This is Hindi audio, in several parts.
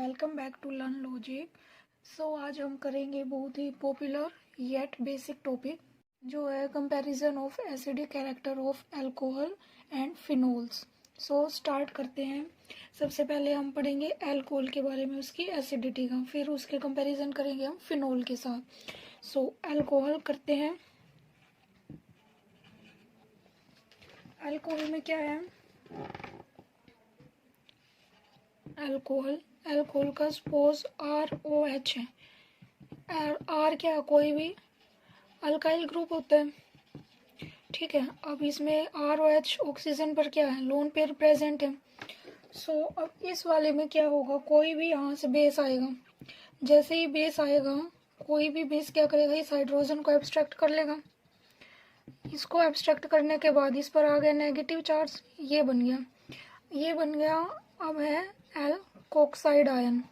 Welcome back to Learn Logic. आज हम करेंगे बहुत ही पॉपुलर येट बेसिक टॉपिक जो है comparison of acidic character of alcohol and phenols. Start करते हैं। सबसे पहले हम पढ़ेंगे अल्कोहल के बारे में, उसकी एसिडिटी का, फिर उसके कंपैरिजन करेंगे हम फिनोल के साथ। अल्कोहल करते हैं। अल्कोहल में क्या है? अल्कोहल का सपोज ROH है। R क्या है? कोई भी अल्काइल ग्रुप होता है, ठीक है। अब इसमें ROH ऑक्सीजन पर क्या है? लोन पेयर प्रेजेंट है। अब इस वाले में क्या होगा? कोई भी यहाँ से बेस आएगा, जैसे ही बेस आएगा कोई भी बेस क्या करेगा? इस हाइड्रोजन को एब्स्ट्रैक्ट कर लेगा। इसको एब्स्ट्रैक्ट करने के बाद इस पर आ गया नेगेटिव चार्ज, ये बन गया। अब है एल्कोक्साइड आयन।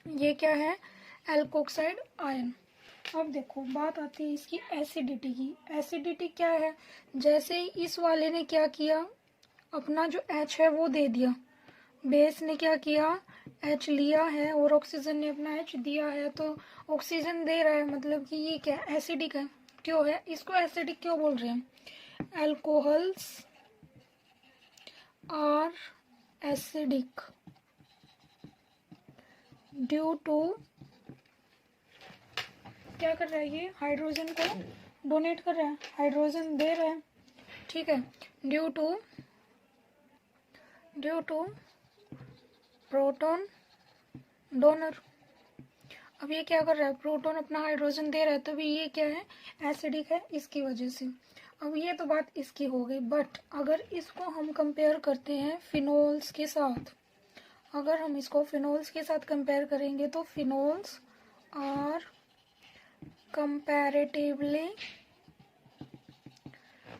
ये क्या है? Alkoxide ion. अब देखो बात आती है इसकी एसिडिटी की। एसिडिटी क्या है? जैसे ही इस वाले ने क्या किया, अपना जो H है वो दे दिया, बेस ने क्या किया? H लिया है और ऑक्सीजन ने अपना H दिया है, तो ऑक्सीजन दे रहा है, मतलब कि ये क्या? एसिडिक है। क्यों है? इसको एसिडिक क्यों बोल रहे हैं? Alcohols are acidic due to, क्या कर रहा है ये? हाइड्रोजन को डोनेट कर रहा है, हाइड्रोजन दे रहा है, ठीक है। Due to proton donor. अब ये क्या कर रहा है? प्रोटॉन अपना हाइड्रोजन दे रहा है, तभी ये क्या है? एसिडिक है, इसकी वजह से। अब ये तो बात इसकी हो गई, बट अगर इसको हम कंपेयर करते हैं फिनोल्स के साथ, अगर हम इसको फिनोल्स के साथ कंपेयर करेंगे तो phenols are comparatively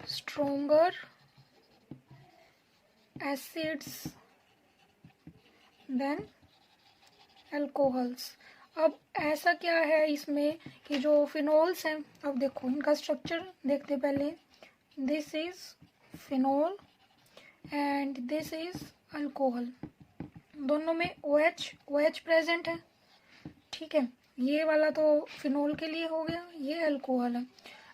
stronger acids than alcohols। अब ऐसा क्या है इसमें कि जो फिनोल्स हैं, अब देखो इनका स्ट्रक्चर देखते पहले। This is phenol and this is alcohol. दोनों में OH प्रेजेंट है, ठीक है। ये वाला तो फिनोल के लिए हो गया, ये अल्कोहल है,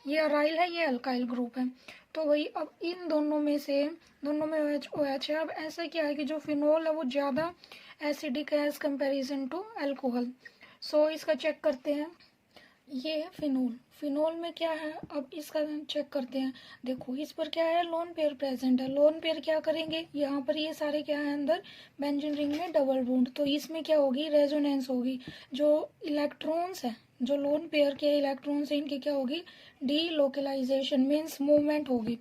ये अराइल है, ये अल्काइल ग्रुप है। तो वही, अब इन दोनों में OH है। अब ऐसा क्या है कि जो फिनोल है वो ज़्यादा एसिडिक है एज कंपेरिजन टू अल्कोहल। इसका चेक करते हैं। ये है फिनोल में क्या है? अब इसका चेक करते हैं। देखो इस पर क्या है? लोन पेयर प्रेजेंट है। लोन पेयर क्या करेंगे? यहाँ पर ये सारे क्या है? अंदर बेंजीन रिंग में डबल बॉन्ड, तो इसमें क्या होगी? रेजोनेंस होगी। जो इलेक्ट्रॉन्स है, जो लोन पेयर के इलेक्ट्रॉन्स है, इनकी क्या होगी? डीलोकलाइजेशन मीन्स मूवमेंट होगी।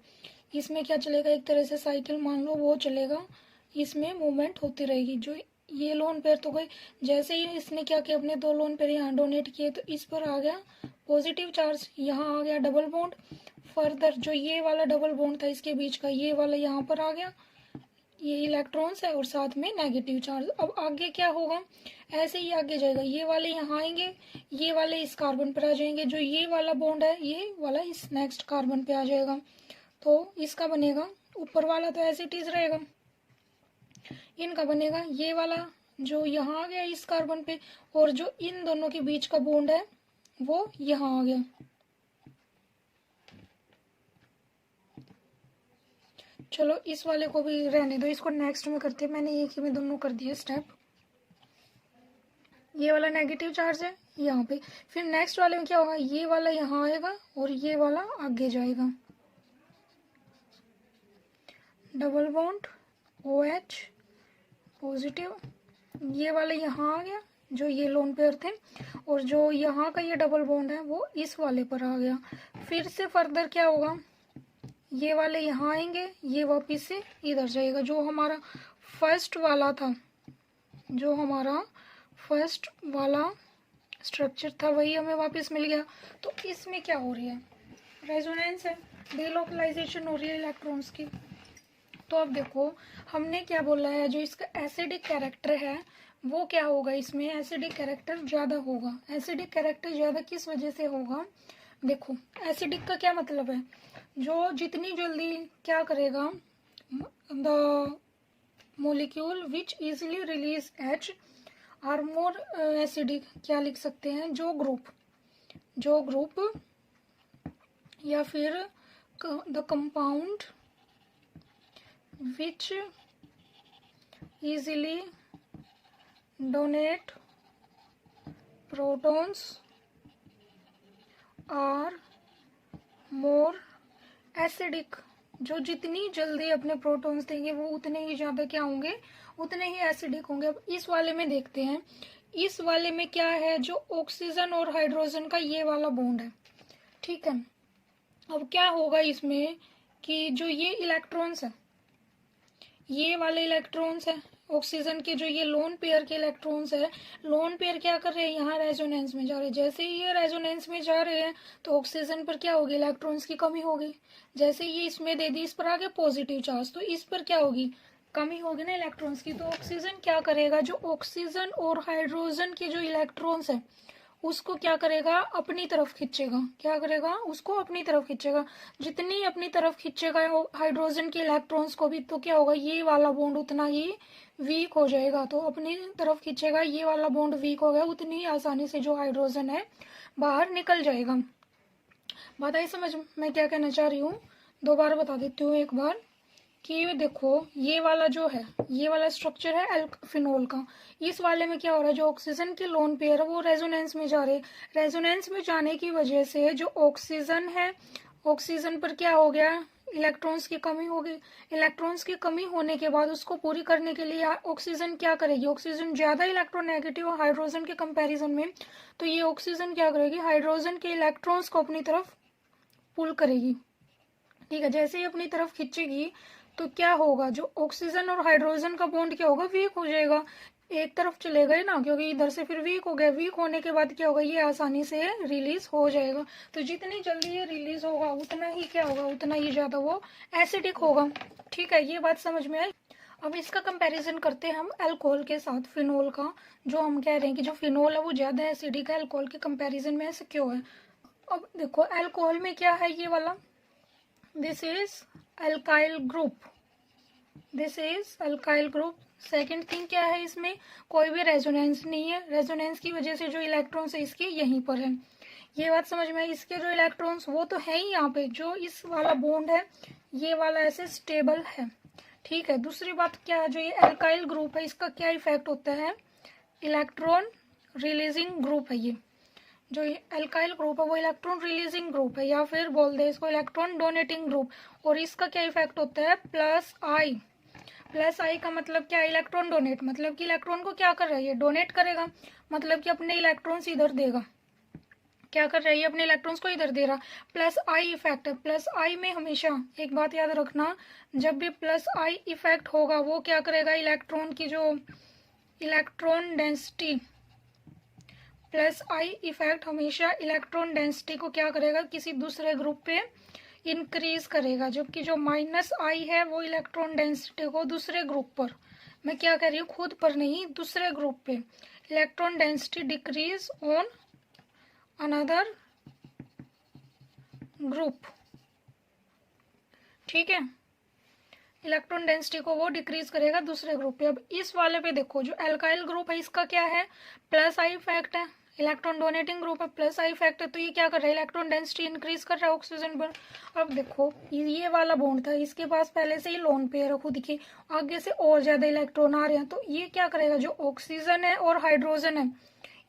इसमें क्या चलेगा? एक तरह से साइकिल मान लो, वो चलेगा, इसमें मूवमेंट होती रहेगी। जो ये लोन पेयर तो गई, जैसे ही इसने क्या किया? अपने दो लोन पेयर यहाँ डोनेट किए, तो इस पर आ गया पॉजिटिव चार्ज, यहाँ आ गया डबल बॉन्ड। फर्दर जो ये वाला डबल बॉन्ड था इसके बीच का, ये वाला यहाँ पर आ गया, ये इलेक्ट्रॉन्स है और साथ में नेगेटिव चार्ज। अब आगे क्या होगा? ऐसे ही आगे जाएगा, ये वाले यहाँ आएंगे, ये वाले इस कार्बन पर आ जाएंगे, जो ये वाला बॉन्ड है ये वाला इस नेक्स्ट कार्बन पे आ जाएगा, तो इसका बनेगा, ऊपर वाला तो एज इट इज रहेगा, इनका बनेगा ये वाला जो यहाँ आ गया इस कार्बन पे, और जो इन दोनों के बीच का बॉन्ड है वो यहाँ आ गया। चलो इस वाले को भी रहने दो, इसको नेक्स्ट में करते हैं। मैंने एक ही में दोनों कर दिया स्टेप। ये वाला नेगेटिव चार्ज है यहाँ पे, फिर नेक्स्ट वाले में क्या होगा? ये वाला यहाँ आएगा और ये वाला आगे जाएगा, डबल बॉन्ड OH पॉजिटिव, ये वाले यहाँ आ गया, जो ये लोन पेयर थे, और जो यहाँ का ये डबल बॉन्ड है वो इस वाले पर आ गया। फिर से फर्दर क्या होगा? ये वाले यहाँ आएंगे, ये वापिस से इधर जाएगा। जो हमारा फर्स्ट वाला स्ट्रक्चर था वही हमें वापस मिल गया। तो इसमें क्या हो रही है? रेजोनेंस है, डीलोकलाइजेशन हो रही है इलेक्ट्रॉन्स की। तो अब देखो हमने क्या बोला है, जो इसका एसिडिक कैरेक्टर है वो क्या होगा? इसमें एसिडिक कैरेक्टर ज़्यादा होगा। एसिडिक कैरेक्टर ज़्यादा किस वजह से होगा? देखो एसिडिक का क्या मतलब है? जो जितनी जल्दी क्या करेगा? The molecule which easily release H are more acidic, क्या लिख सकते हैं, जो ग्रुप या फिर the compound which easily donate protons are more acidic, जो जितनी जल्दी अपने प्रोटॉन्स देंगे वो उतने ही ज़्यादा क्या होंगे, उतने ही एसिडिक होंगे। अब इस वाले में देखते हैं, इस वाले में क्या है, जो ऑक्सीजन और हाइड्रोजन का ये वाला बॉन्ड है, ठीक है। अब क्या होगा इसमें कि जो ये इलेक्ट्रॉन्स है, ये वाले इलेक्ट्रॉन्स है ऑक्सीजन के, जो ये लोन पेयर के इलेक्ट्रॉन्स है, लोन पेयर क्या कर रहे हैं, यहाँ रेजोनेंस में जा रहे हैं। जैसे ही ये रेजोनेंस में जा रहे हैं तो ऑक्सीजन पर क्या होगी, इलेक्ट्रॉन्स की कमी होगी। जैसे ये इसमें दे दी, इस पर आ गया पॉजिटिव चार्ज, तो इस पर क्या होगी, कमी होगी ना इलेक्ट्रॉन्स की। तो ऑक्सीजन क्या करेगा, जो ऑक्सीजन और हाइड्रोजन के जो इलेक्ट्रॉन्स है उसको क्या करेगा, अपनी तरफ खींचेगा। क्या करेगा, उसको अपनी तरफ खींचेगा। जितनी अपनी तरफ खींचेगा हाइड्रोजन के इलेक्ट्रॉन्स को भी, तो क्या होगा, ये वाला बॉन्ड उतना ही वीक हो जाएगा। तो अपनी तरफ खींचेगा, ये वाला बॉन्ड वीक हो गया, उतनी ही आसानी से जो हाइड्रोजन है बाहर निकल जाएगा। बात आई समझ मैं क्या कहना चाह रही हूँ, दोबारा बता देती हूँ एक बार कि देखो ये वाला जो है, ये वाला स्ट्रक्चर है फिनोल का। इस वाले में क्या हो रहा है, जो ऑक्सीजन के लोन पेयर है वो रेजोनेंस में जा रहे हैं। रेजोनेंस में जाने की वजह से जो ऑक्सीजन है, ऑक्सीजन पर क्या हो गया, इलेक्ट्रॉन्स की कमी हो गई। इलेक्ट्रॉन्स की कमी होने के बाद उसको पूरी करने के लिए ऑक्सीजन क्या करेगी, ऑक्सीजन ज्यादा इलेक्ट्रोनेगेटिव हाइड्रोजन के कंपैरिजन में, तो ये ऑक्सीजन क्या करेगी, हाइड्रोजन के इलेक्ट्रॉन्स को अपनी तरफ पुल करेगी, ठीक है। जैसे ही अपनी तरफ खींचेगी तो क्या होगा, जो ऑक्सीजन और हाइड्रोजन का बॉन्ड क्या होगा, वीक हो जाएगा, एक तरफ चले गए ना, क्योंकि इधर से फिर वीक हो गया। वीक होने के बाद क्या होगा, ये आसानी से रिलीज हो जाएगा। तो जितनी जल्दी ये रिलीज होगा उतना ही क्या होगा, उतना ही ज्यादा वो एसिडिक होगा, ठीक है। ये बात समझ में आई। अब इसका कंपैरिजन करते हैं हम अल्कोहल के साथ, फिनोल का। जो हम कह रहे हैं कि जो फिनोल है वो ज्यादा एसिडिक है अल्कोहल के कंपैरिजन में, ऐसा क्यों है। अब देखो अल्कोहल में क्या है, ये वाला, this is alkyl group, this is alkyl group. Second thing क्या है, इसमें कोई भी रेजोनेंस नहीं है। रेजोनेंस की वजह से जो इलेक्ट्रॉन्स है इसके यहीं पर है। ये बात समझ में आई। इसके जो इलेक्ट्रॉन्स वो तो है ही यहाँ पे, जो इस वाला बॉन्ड है ये वाला ऐसे स्टेबल है, ठीक है। दूसरी बात क्या है, जो ये अल्काइल ग्रुप है इसका क्या इफेक्ट होता है, इलेक्ट्रॉन रिलीजिंग ग्रुप है। ये जो अल्काइल ग्रुप है वो इलेक्ट्रॉन रिलीजिंग ग्रुप है, या फिर बोल दे इसको इलेक्ट्रॉन डोनेटिंग ग्रुप। और इसका क्या इफेक्ट होता है, प्लस आई। प्लस आई का मतलब क्या है, इलेक्ट्रॉन डोनेट, मतलब कि इलेक्ट्रॉन को क्या कर रहा है, ये डोनेट करेगा, मतलब कि अपने इलेक्ट्रॉन्स इधर देगा। क्या कर रहा है, ये अपने इलेक्ट्रॉन्स को इधर दे रहा। प्लस आई इफेक्ट है। प्लस आई में हमेशा एक बात याद रखना, जब भी प्लस आई इफेक्ट होगा वो क्या करेगा, इलेक्ट्रॉन की जो electron density, plus I effect हमेशा इलेक्ट्रॉन डेंसिटी को क्या करेगा, किसी दूसरे ग्रुप पे इंक्रीज करेगा। जबकि जो माइनस आई है वो इलेक्ट्रॉन डेंसिटी को दूसरे ग्रुप पर, मैं क्या कह रही हूँ, खुद पर नहीं, दूसरे ग्रुप पे, electron density decrease on another group, ठीक है। इलेक्ट्रॉन डेंसिटी को वो डिक्रीज करेगा दूसरे ग्रुप पे। अब इस वाले पे देखो, जो एल्काइल ग्रुप है इसका क्या है, प्लस आई इफेक्ट है, इलेक्ट्रॉन डोनेटिंग ग्रुप है, प्लस आई इफेक्ट है, तो ये क्या कर रहा है, इलेक्ट्रॉन डेंसिटी इंक्रीज कर रहा है ऑक्सीजन पर। अब देखो ये वाला बॉन्ड था, इसके पास पहले से ही लोन पेयर है खुद के, आगे से और ज्यादा इलेक्ट्रॉन आ रहे हैं, तो ये क्या करेगा, जो ऑक्सीजन है और हाइड्रोजन है,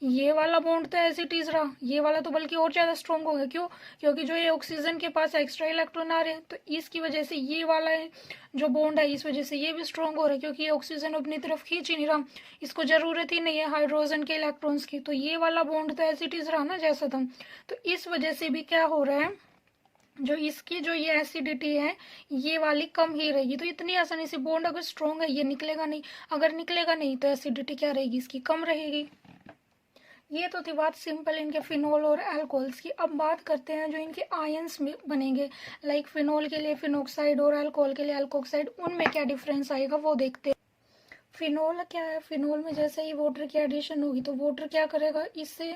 ये वाला बॉन्ड तो एज इट इज रहा, ये वाला तो बल्कि और ज्यादा स्ट्रॉन्ग हो गया। क्यों, क्योंकि जो ये ऑक्सीजन के पास एक्स्ट्रा इलेक्ट्रॉन आ रहे हैं, तो इसकी वजह से ये वाला है जो बॉन्ड है, इस वजह से ये भी स्ट्रॉन्ग हो रहा है, क्योंकि ये ऑक्सीजन अपनी तरफ खींच ही नहीं रहा, इसको जरूरत ही नहीं है हाइड्रोजन के इलेक्ट्रॉन्स की। तो ये वाला बॉन्ड तो एज इट इज रहा ना जैसा था, तो इस वजह से भी क्या हो रहा है, जो इसकी जो ये एसिडिटी है ये वाली कम ही रहेगी। तो इतनी आसानी से बॉन्ड अगर स्ट्रॉन्ग है ये निकलेगा नहीं, अगर निकलेगा नहीं तो एसिडिटी क्या रहेगी, इसकी कम रहेगी। ये तो थी बात सिंपल इनके फिनोल और अल्कोहल्स की। अब बात करते हैं जो इनके आयंस बनेंगे, लाइक फिनोल के लिए फिनोक्साइड और अल्कोहल के लिए अल्कोक्साइड, उनमें क्या डिफरेंस आएगा वो देखते हैं। फिनोल क्या है, फिनोल में जैसे ही वाटर की एडिशन होगी तो वाटर क्या करेगा, इससे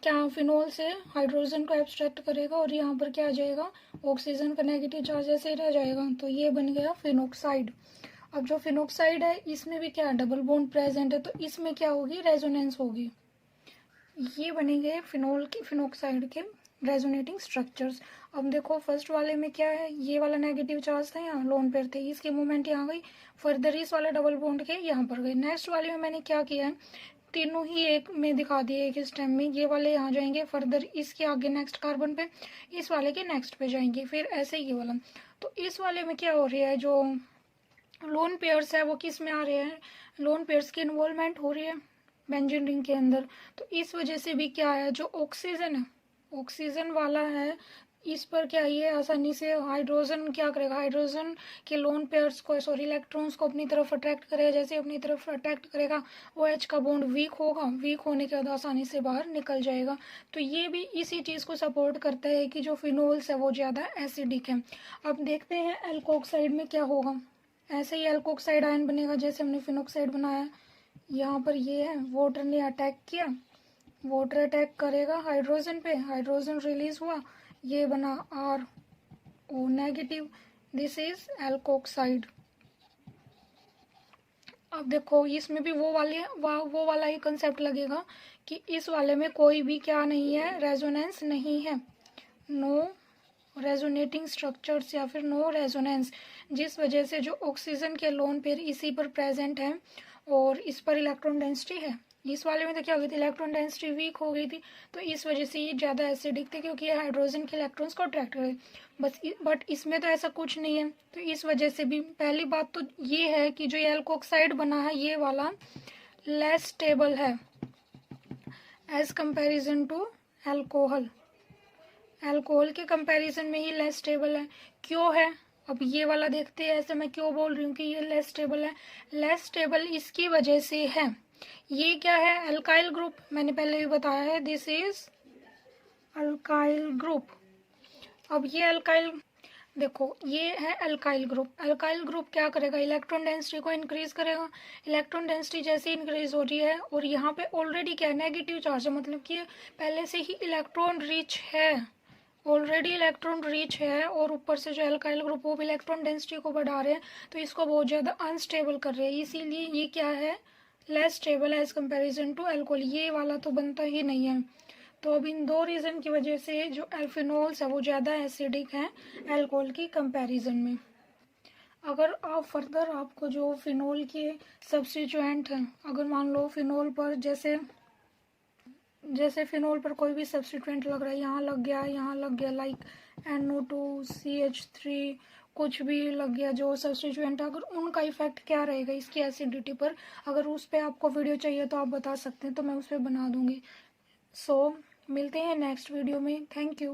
क्या फिनोल से हाइड्रोजन को एब्स्ट्रैक्ट करेगा और यहाँ पर क्या आ जाएगा, ऑक्सीजन का नेगेटिव चार्ज ऐसे ही रह जाएगा, तो ये बन गया फिनोक्साइड। अब जो फिनोक्साइड है इसमें भी क्या डबल बॉन्ड प्रेजेंट है, तो इसमें क्या होगी, रेजोनेंस होगी। ये बनेंगे फिनोल के फिनोक्साइड के रेजोनेटिंग स्ट्रक्चर्स। अब देखो फर्स्ट वाले में क्या है, ये वाला नेगेटिव चार्ज था, यहाँ लोन पेयर थे, इसकी मूवमेंट यहाँ गई, फर्दर इस वाले डबल बॉन्ड के यहाँ पर गई। नेक्स्ट वाले में मैंने क्या किया है, तीनों ही एक में दिखा दिए एक स्टेम में, ये वाले यहाँ जाएंगे, फर्दर इसके आगे नेक्स्ट कार्बन पे, इस वाले के नेक्स्ट पे जाएंगे, फिर ऐसे ही ये वाला। तो इस वाले में क्या हो रहा है, जो लोन पेयर्स है वो किस में आ रहे हैं, लोन पेयर्स की इन्वॉल्वमेंट हो रही है बेंजीन रिंग के अंदर। तो इस वजह से भी क्या है, जो ऑक्सीजन है, ऑक्सीजन वाला है, इस पर क्या ये आसानी से हाइड्रोजन क्या करेगा, हाइड्रोजन के लोन पेयर्स को सॉरी इलेक्ट्रॉन्स को अपनी तरफ अट्रैक्ट करेगा, जैसे अपनी तरफ अट्रैक्ट करेगा OH का बॉन्ड वीक होगा, वीक होने के बाद आसानी से बाहर निकल जाएगा। तो ये भी इसी चीज़ को सपोर्ट करता है कि जो फिनोल्स है वो ज़्यादा एसिडिक है। अब देखते हैं एल्कोक्साइड में क्या होगा। ऐसे ही एल्कोक्साइड आयन बनेगा जैसे हमने फिनोक्साइड बनाया, यहाँ पर ये है, वाटर ने अटैक किया, वाटर अटैक करेगा हाइड्रोजन पे, हाइड्रोजन रिलीज हुआ, ये बना RO negative, this is alkoxide. अब देखो इसमें भी वो वाला ही कंसेप्ट लगेगा कि इस वाले में कोई भी क्या नहीं है, रेजोनेंस नहीं है, नो रेजोनेटिंग स्ट्रक्चर्स या फिर नो रेजोनेंस, जिस वजह से जो ऑक्सीजन के लोन पेयर इसी पर प्रेजेंट है और इस पर इलेक्ट्रॉन डेंसिटी है। इस वाले में तो क्या हो गई थी, इलेक्ट्रॉन डेंसिटी वीक हो गई थी, तो इस वजह से ये ज़्यादा एसिडिक थे क्योंकि ये हाइड्रोजन के इलेक्ट्रॉन्स को अट्रैक्ट करे। बट इसमें तो ऐसा कुछ नहीं है, तो इस वजह से भी पहली बात तो ये है कि जो ये एल्कोक्साइड बना है ये वाला लेस स्टेबल है as comparison to alcohol, alcohol के कंपैरिजन में ही लेस स्टेबल है। क्यों है, अब ये वाला देखते हैं, ऐसे मैं क्यों बोल रही हूँ कि ये लेस स्टेबल है। लेस स्टेबल इसकी वजह से है, ये क्या है, अल्काइल ग्रुप, मैंने पहले भी बताया है, दिस इज अल्काइल ग्रुप। अब ये अल्काइल, देखो ये है अल्काइल ग्रुप, अल्काइल ग्रुप क्या करेगा, इलेक्ट्रॉन डेंसिटी को इंक्रीज करेगा, इलेक्ट्रॉन डेंसिटी जैसे इंक्रीज हो रही है और यहाँ पे ऑलरेडी क्या है, नेगेटिव चार्ज है, मतलब कि पहले से ही इलेक्ट्रॉन रिच है, ऑलरेडी इलेक्ट्रॉन रिच है, और ऊपर से जो अल्काइल ग्रुप वो भी इलेक्ट्रॉन डेंसिटी को बढ़ा रहे हैं, तो इसको बहुत ज़्यादा अनस्टेबल कर रहे हैं, इसीलिए ये क्या है, less stable as comparison to alcohol, ये वाला तो बनता ही नहीं है। तो अब इन दो रीज़न की वजह से जो एल्फिनोल्स है वो ज़्यादा एसिडिक हैं अल्कोहल की कंपैरिजन में। अगर आप फर्दर आपको जो फिनोल के सब्स्टिट्यूएंट हैं, अगर मान लो फिनोल पर जैसे फिनोल पर कोई भी सब्स्टिट्यूएंट लग रहा है, यहाँ लग गया, यहाँ लग गया, लाइक NO2 CH3 कुछ भी लग गया जो सब्स्टिट्यूएंट, अगर उनका इफेक्ट क्या रहेगा इसकी एसिडिटी पर, अगर उस पर आपको वीडियो चाहिए तो आप बता सकते हैं, तो मैं उस पर बना दूंगी। सो मिलते हैं नेक्स्ट वीडियो में, थैंक यू।